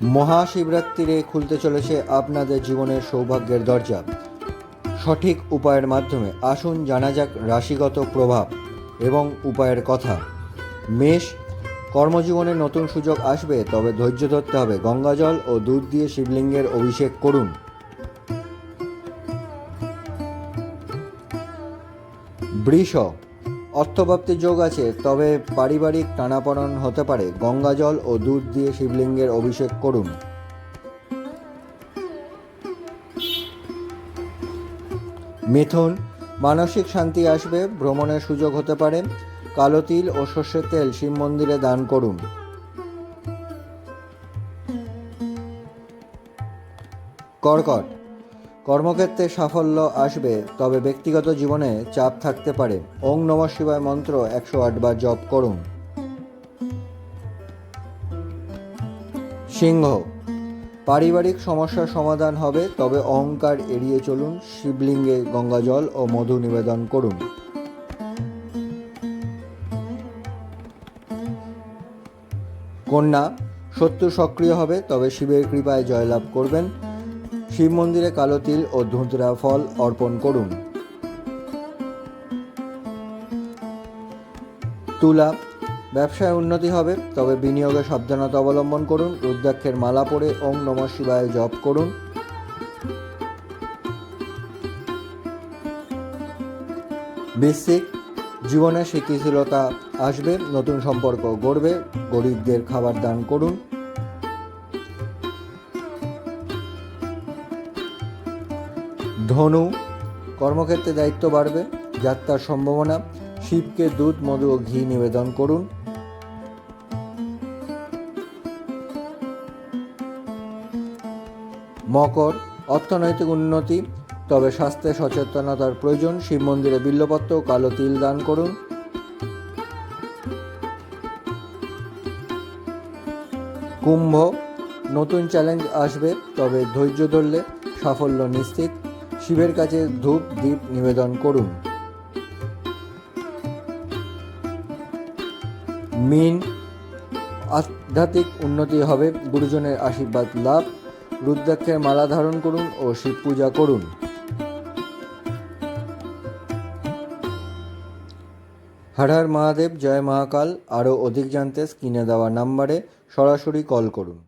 মহাশিবরাত্রিরে খুলতে চলেছে আপনাদের জীবনের সৌভাগ্যের দরজা। সঠিক উপায়ের মাধ্যমে আসুন জানা যাক রাশিগত প্রভাব এবং উপায়ের কথা। মেষ, কর্মজীবনে নতুন সুযোগ আসবে, তবে ধৈর্য ধরতে হবে। গঙ্গাজল ও দুধ দিয়ে শিবলিঙ্গের অভিষেক করুন। বৃষ, অর্থপ্রাপ্তির যোগ আছে, তবে পারিবারিক টানাপোড়েন হতে পারে। গঙ্গাজল ও দুধ দিয়ে শিবলিঙ্গের অভিষেক করুন। মিথুন, মানসিক শান্তি আসবে, ভ্রমণের সুযোগ হতে পারে। কালো তিল ও সর্ষের তেল শিব মন্দিরে দান করুন। কর্কট, কর্মক্ষেত্রে সাফল্য আসবে, তবে ব্যক্তিগত জীবনে চাপ থাকতে পারে। ওং নমঃ শিবায় মন্ত্র 108 বার জপ করুন। সিংহ, পারিবারিক সমস্যার সমাধান হবে, তবে অহংকার এড়িয়ে চলুন। শিবলিঙ্গে গঙ্গাজল ও মধু নিবেদন করুন। কন্যা, শত্রু সক্রিয় হবে, তবে শিবের কৃপায় জয়লাভ করবেন। শিব মন্দিরে কালো তিল ও ধুতরা ফল অর্পণ করুন। তুলা, ব্যবসায় উন্নতি হবে, তবে বিনিয়োগে সাবধানতা অবলম্বন করুন। রুদ্রাক্ষের মালা পরে ওং নমঃ শিবায় জপ করুন। বৃশ্চিক, জীবনে স্থিতিশীলতা আসবে, নতুন সম্পর্ক গড়বে। গরিবদের খাবার দান করুন। ধনু, কর্মক্ষেত্রে দায়িত্ব বাড়বে, যাত্রার সম্ভাবনা। শিবকে দুধ, মধু ও ঘি নিবেদন করুন। মকর, অর্থনৈতিক উন্নতি, তবে স্বাস্থ্যে সচেতনতার প্রয়োজন। শিব মন্দিরে বিল্লপত্র ও কালো তিল দান করুন। কুম্ভ, নতুন চ্যালেঞ্জ আসবে, তবে ধৈর্য ধরলে সাফল্য নিশ্চিত। শিবের কাছে ধূপ দীপ নিবেদন করুন। মীন, আধ্যাত্মিক উন্নতি হবে, গুরুজনের আশীর্বাদ লাভ। রুদ্রাক্ষের মালা ধারণ করুন ও শিব পূজা করুন। হর হর মহাদেব, জয় মহাকাল। আরও অধিক জানতে স্ক্রিনে দেওয়া নাম্বারে সরাসরি কল করুন।